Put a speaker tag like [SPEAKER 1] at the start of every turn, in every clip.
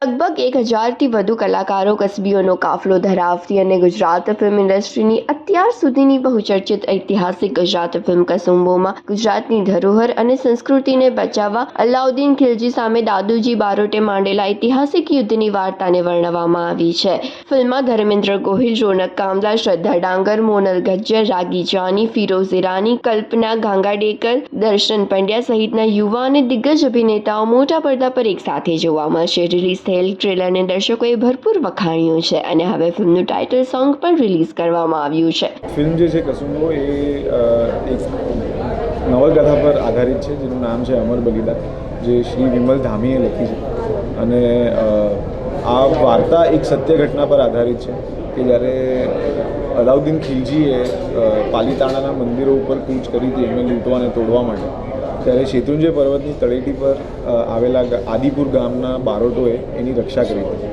[SPEAKER 1] લગભગ 1000થી વધુ કલાકારો કસબીઓનો કાફલો ધરાવતી અને ગુજરાત ફિલ્મ ઇન્ડસ્ટ્રીની અત્યાર સુધીની બહુચર્ચિત ઐતિહાસિક ગુજરાત ફિલ્મ કસુંબોમાં ગુજરાતની ધરોહર અને સંસ્કૃતિને બચાવવા અલાઉદ્દીન ખિલજી સામે દાદુજી બારોટે માંડેલા ઐતિહાસિક યુદ્ધની વાર્તાને વર્ણવવામાં આવી છે. ફિલ્મમાં ધર્મેન્દ્ર ગોહિલ, રોનક કામલા, શ્રદ્ધા ડાંગર, મોનલ ગજ્જર, રાગી જાની, ફિરોઝ ઈરાની, કલ્પના ગાંગાડેકર, દર્શન પંડ્યા સહિતના યુવા અને દિગ્ગજ અભિનેતાઓ મોટા પડદા પર એક સાથે જોવા મળશે. રિલીઝ થયેલ ટ્રેલરને દર્શકોએ ભરપૂર વખાણ્યું છે અને હવે ફિલ્મનું ટાઇટલ સોંગ પણ રિલીઝ કરવામાં આવ્યું છે.
[SPEAKER 2] ફિલ્મ જે છે કસુંબો એ એક નવલકથા પર આધારિત છે જેનું નામ છે અમર બલિદાન, જે શ્રી વિમલ ધામીએ લખી છે. અને આ વાર્તા એક સત્ય ઘટના પર આધારિત છે કે જ્યારે અલાઉદ્દીન ખિલજીએ પાલીતાણાના મંદિરો ઉપર કૂચ કરી હતી એમને લૂંટવા અને તોડવા માટે, ત્યારે શેત્રુંજય પર્વતની તળેટી પર આવેલા આદિપુર ગામના બારોટોએ એની રક્ષા કરી હતી.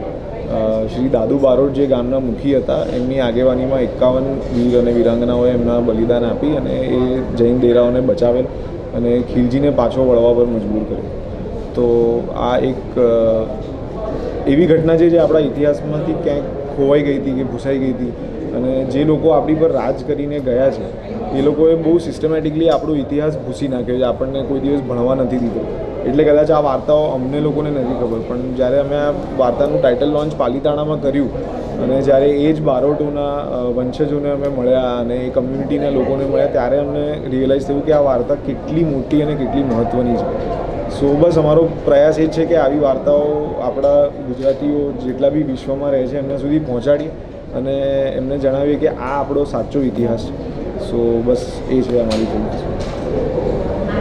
[SPEAKER 2] શ્રી દાદુ બારોટ જે ગામના મુખી હતા, એમની આગેવાનીમાં 51 વીર અને વીરાંગનાઓએ એમના બલિદાન આપી અને એ જૈન ડેરાઓને બચાવેલ અને ખિલજીને પાછો વળવા પર મજબૂર કર્યો. તો આ એક એવી ઘટના છે જે આપણા ઇતિહાસમાંથી ક્યાંક ખોવાઈ ગઈ હતી કે ભૂસાઈ ગઈ હતી, અને જે લોકો આપણી પર રાજ કરીને ગયા છે એ લોકોએ બહુ સિસ્ટમેટિકલી આપણો ઇતિહાસ ભૂસી નાખ્યો છે, આપણને કોઈ દિવસ ભણવા નથી દીધો. એટલે કદાચ આ વાર્તાઓ અમને લોકોને નથી ખબર, પણ જ્યારે અમે આ વાર્તાનું ટાઇટલ લોન્ચ પાલીતાણામાં કર્યું અને જ્યારે એ જ બારોટોના વંશજોને અમે મળ્યા અને એ કમ્યુનિટીના લોકોને મળ્યા, ત્યારે અમને રિયલાઇઝ થયું કે આ વાર્તા કેટલી મોટી અને કેટલી મહત્ત્વની છે. સો બસ અમારો પ્રયાસ એ જ છે કે આવી વાર્તાઓ આપણા ગુજરાતીઓ જેટલા બી વિશ્વમાં રહે છે એમના સુધી પહોંચાડીએ અને એમને જણાવીએ કે આ આપણો સાચો ઇતિહાસ છે. સો બસ એ છે અમારી ફિલ્મ.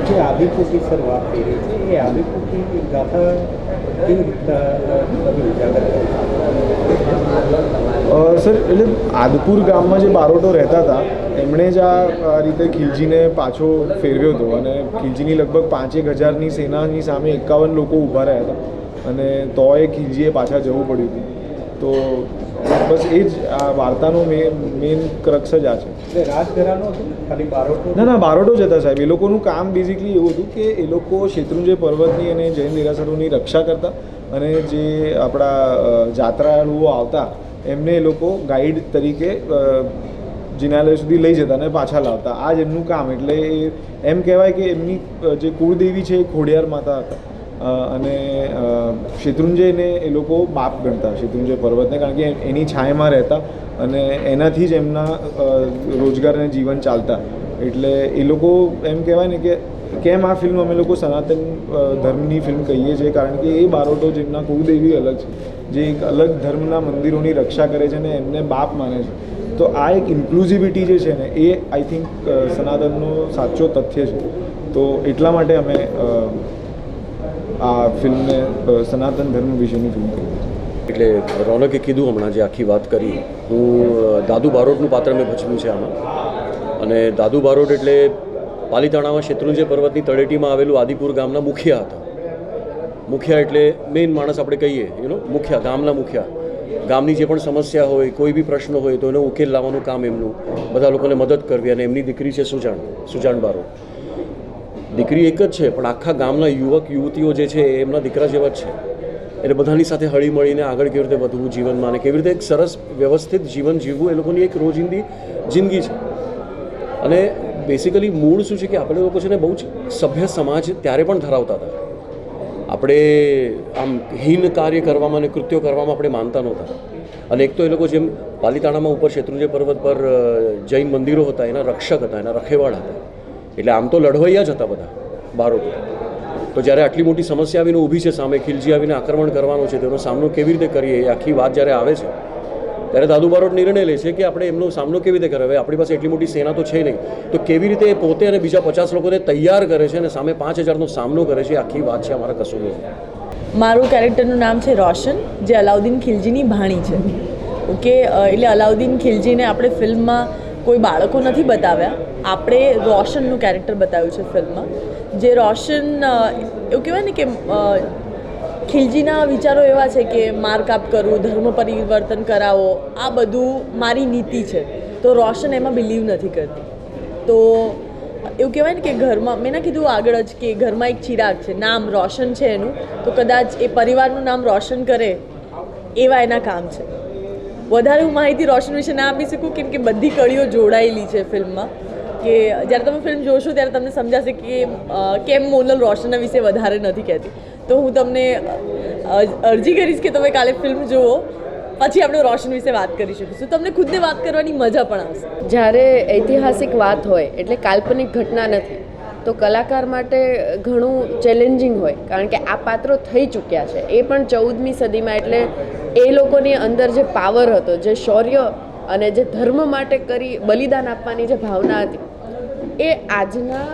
[SPEAKER 3] જે આદિપુરની સર વાત કરી છે, એ આદિપુરની ગાથા કેવી રીતના ઉજાગર
[SPEAKER 2] સર, એટલે આદિપુર ગામમાં જે બારોટો રહેતા હતા એમણે જ આ રીતે ખિલજીને પાછો ફેરવ્યો હતો અને ખિલજીની લગભગ 5000ની સેનાની સામે 51 લોકો ઊભા રહ્યા હતા અને તોય ખિલજીએ પાછા જવું પડ્યું હતું. તો બસ એ જ આ વાર્તાનો મેઇન ક્રક્સ જ આ છે.
[SPEAKER 3] રાજઘરાનો હતું ખાલી બારોટો?
[SPEAKER 2] ના, બારોટો જ હતા સાહેબ. એ લોકોનું કામ બેઝિકલી એવું હતું કે એ લોકો શેત્રુંજય પર્વતની અને જૈન દેરાસરોની રક્ષા કરતા અને જે આપણા જાત્રાળુઓ આવતા એમને એ લોકો ગાઈડ તરીકે જિનાલય સુધી લઈ જતા અને પાછા લાવતા. આ જ એમનું કામ. એટલે એમ કહેવાય કે એમની જે કુળદેવી છે એ ખોડિયાર માતા હતા અને શેત્રુંજયને એ લોકો બાપ ગણતા, શેત્રુંજય પર્વતને, કારણ કે એની છાયામાં રહેતા અને એનાથી જ એમના રોજગાર અને જીવન ચાલતા. એટલે એ લોકો એમ કહેવાય ને કે કેમ આ ફિલ્મ અમે લોકો સનાતન ધર્મની ફિલ્મ કહીએ છીએ, કારણ કે એ બારોટો જેમના કુળદેવી અલગ છે, જે એક અલગ ધર્મના મંદિરોની રક્ષા કરે છે ને એમને બાપ માને છે. તો આ એક ઇન્ક્લુઝિવિટી જે છે ને એ આઈ થિંક સનાતનનો સાચો તથ્ય છે. તો એટલા માટે અમે આ ફિલ્મને સનાતન ધર્મ વિશેની ફિલ્મ કરી.
[SPEAKER 4] એટલે રોનકે કીધું હમણાં જે આખી વાત કરી, હું દાદુ બારોટનું પાત્ર મેં ભજવ્યું છે આમાં. અને દાદુ બારોટ એટલે પાલીતાણામાં શેત્રુંજય પર્વતની તળેટીમાં આવેલું આદિપુર ગામના મુખિયા હતા. મુખિયા એટલે મેઇન માણસ આપણે કહીએ, મુખિયા, ગામના મુખિયા. ગામની જે પણ સમસ્યા હોય, કોઈ બી પ્રશ્ન હોય તો એનો ઉકેલ લાવવાનું કામ એમનું, બધા લોકોને મદદ કરવી. અને એમની દીકરી છે સુજાણ બારોટ. દીકરી એક જ છે પણ આખા ગામના યુવક યુવતીઓ જે છે એ એમના દીકરા જેવા જ છે. એટલે બધાની સાથે હળી મળીને આગળ કેવી રીતે વધવું જીવનમાં અને કેવી રીતે એક સરસ વ્યવસ્થિત જીવન જીવવું, એ લોકોની એક રોજિંદી જિંદગી છે. અને બેસિકલી મૂળ શું છે કે આપણે લોકો છે ને બહુ જ સભ્ય સમાજ ત્યારે પણ ધરાવતા હતા. આપણે આમ હીન કાર્ય કરવામાં અને કૃત્યો કરવામાં આપણે માનતા નહોતા. અને એક તો એ લોકો જેમ પાલીતાણામાં ઉપર શેત્રુંજય પર્વત પર જૈન મંદિરો હતા, એના રક્ષક હતા, એના રખેવાળ હતા. એટલે આમ તો લડવૈયા જ હતા બધા બારોટો. તો જ્યારે આટલી મોટી સમસ્યા આવીને ઊભી છે સામે, ખિલજી આવીને આક્રમણ કરવાનો છે, તેનો સામનો કેવી રીતે કરીએ એ આખી વાત જ્યારે આવે છે, ત્યારે દાદુ બારોટ નિર્ણય લે છે કે આપણે એમનો સામનો કેવી રીતે કરે. હવે આપણી પાસે એટલી મોટી સેના તો છે નહીં, તો કેવી રીતે એ પોતે અને બીજા 50 લોકોને તૈયાર કરે છે અને સામે 5000નો સામનો કરે છે. આખી વાત છે અમારા કસુંબોની.
[SPEAKER 5] મારું કેરેક્ટરનું નામ છે રોશન, જે અલાઉદ્દીન ખિલજીની ભાણી છે. ઓકે, એટલે અલાઉદ્દીન ખિલજીને આપણે ફિલ્મમાં કોઈ બાળકો નથી બતાવ્યા, આપણે રોશનનું કેરેક્ટર બતાવ્યું છે ફિલ્મમાં. જે રોશન એવું કહેવાય ને કે ખિલજીના વિચારો એવા છે કે મારકાપ કરવું, ધર્મ પરિવર્તન કરાવો, આ બધું મારી નીતિ છે. તો રોશન એમાં બિલીવ નથી કરતી. તો એવું કહેવાય ને કે ઘરમાં મેં ના કીધું આગળ જ કે ઘરમાં એક ચિરાગ છે, નામ રોશન છે એનું, તો કદાચ એ પરિવારનું નામ રોશન કરે એવા એના કામ છે. વધારે હું માહિતી રોશન વિશે ના આપી શકું કેમ કે બધી કડીઓ જોડાયેલી છે ફિલ્મમાં, કે જ્યારે તમે ફિલ્મ જોશો ત્યારે તમને સમજાશે કે કેમ મોનલ રોશનના વિશે વધારે નથી કહેતી. તો હું તમને અરજી કરીશ કે તમે કાલે ફિલ્મ જુઓ, પછી આપણે રોશન વિશે વાત કરી શકીશું. તમને ખુદને વાત કરવાની મજા પણ આવશે.
[SPEAKER 6] જ્યારે ઐતિહાસિક વાત હોય એટલે કાલ્પનિક ઘટના નથી, તો કલાકાર માટે ઘણું ચેલેન્જિંગ હોય, કારણ કે આ પાત્રો થઈ ચૂક્યા છે, એ પણ 14મી સદીમાં. એટલે એ લોકોની અંદર જે પાવર હતો, જે શૌર્ય અને જે ધર્મ માટે બલિદાન આપવાની જે ભાવના હતી, એ આજના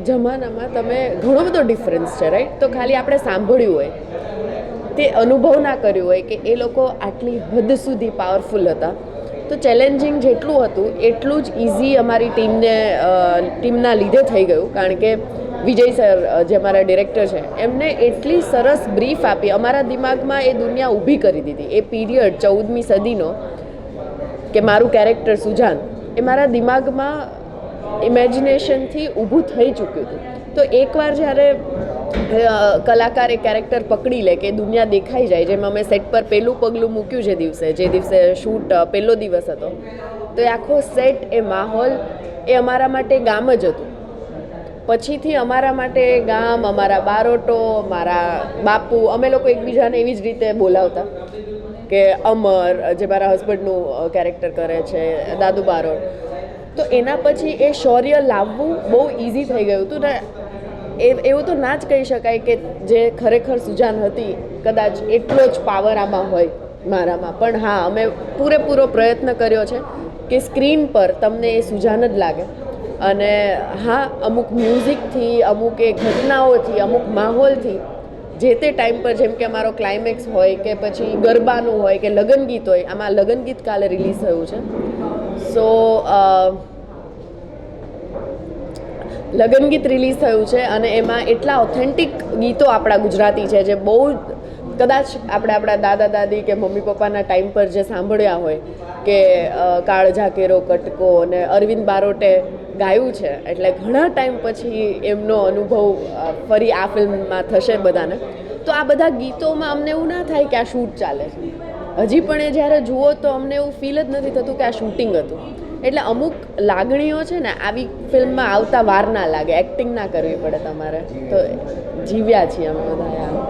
[SPEAKER 6] જમાનામાં તમે ઘણો બધો ડિફરન્સ છે, રાઈટ? તો ખાલી આપણે સાંભળ્યું હોય, તે અનુભવ ના કર્યું હોય કે એ લોકો આટલી હદ સુધી પાવરફુલ હતા. તો ચેલેન્જિંગ જેટલું હતું એટલું જ ઇઝી અમારી ટીમના લીધે થઈ ગયું, કારણ કે વિજય સર જે અમારા ડિરેક્ટર છે એમને એટલી સરસ બ્રીફ આપી, અમારા દિમાગમાં એ દુનિયા ઊભી કરી દીધી. એ પીરિયડ 14મી સદીનો, કે મારું કેરેક્ટર સુજાન, એ મારા દિમાગમાં ઇમેજિનેશનથી ઊભું થઈ ચૂક્યું હતું. તો એકવાર જ્યારે કલાકાર એ કેરેક્ટર પકડી લે કે દુનિયા દેખાઈ જાય, જેમ અમે સેટ પર પહેલું પગલું મૂક્યું જે દિવસે શૂટ પહેલો દિવસ હતો, તો એ આખો સેટ, એ માહોલ, એ અમારા માટે ગામ જ હતું. પછીથી અમારા માટે ગામ, અમારા બારોટો, મારા બાપુ, અમે લોકો એકબીજાને એવી જ રીતે બોલાવતા કે અમર, જે મારા હસબન્ડનું કેરેક્ટર કરે છે, દાદુ બારોટ. તો એના પછી એ શૌર્ય લાવવું બહુ ઇઝી થઈ ગયું હતું ને. એવું તો ના જ કહી શકાય કે જે ખરેખર સુજાન હતી કદાચ એટલો જ પાવર આમાં હોય મારામાં, પણ હા, અમે પૂરેપૂરો પ્રયત્ન કર્યો છે કે સ્ક્રીન પર તમને એ સુજાન જ લાગે. અને હા, અમુક મ્યુઝિકથી, અમુક એ ઘટનાઓથી, અમુક માહોલથી જે તે ટાઈમ પર, જેમ કે અમારો ક્લાઇમેક્સ હોય કે પછી ગરબાનું હોય કે લગ્નગીત હોય, આમાં લગ્નગીત કાલે રિલીઝ થયું છે. સો લગ્નગીત રિલીઝ થયું છે અને એમાં એટલા ઓથેન્ટિક ગીતો આપણા ગુજરાતી છે જે બહુ કદાચ આપણે આપણા દાદા દાદી કે મમ્મી પપ્પાના ટાઈમ પર જે સાંભળ્યા હોય, કે કાળજા કેરો કટકો અને અરવિંદ બારોટે ગાયું છે. એટલે ઘણા ટાઈમ પછી એમનો અનુભવ ફરી આ ફિલ્મમાં થશે બધાને. તો આ બધા ગીતોમાં અમને એવું ના થાય કે આ શૂટ ચાલે છે. હજી પણ એ જ્યારે જુઓ તો અમને એવું ફીલ જ નથી થતું કે આ શૂટિંગ હતું. એટલે અમુક લાગણીઓ છે ને, આવી ફિલ્મમાં આવતા વાર ના લાગે, એક્ટિંગ ના કરવી પડે તમારે. તો જીવ્યા છીએ અમે બધા.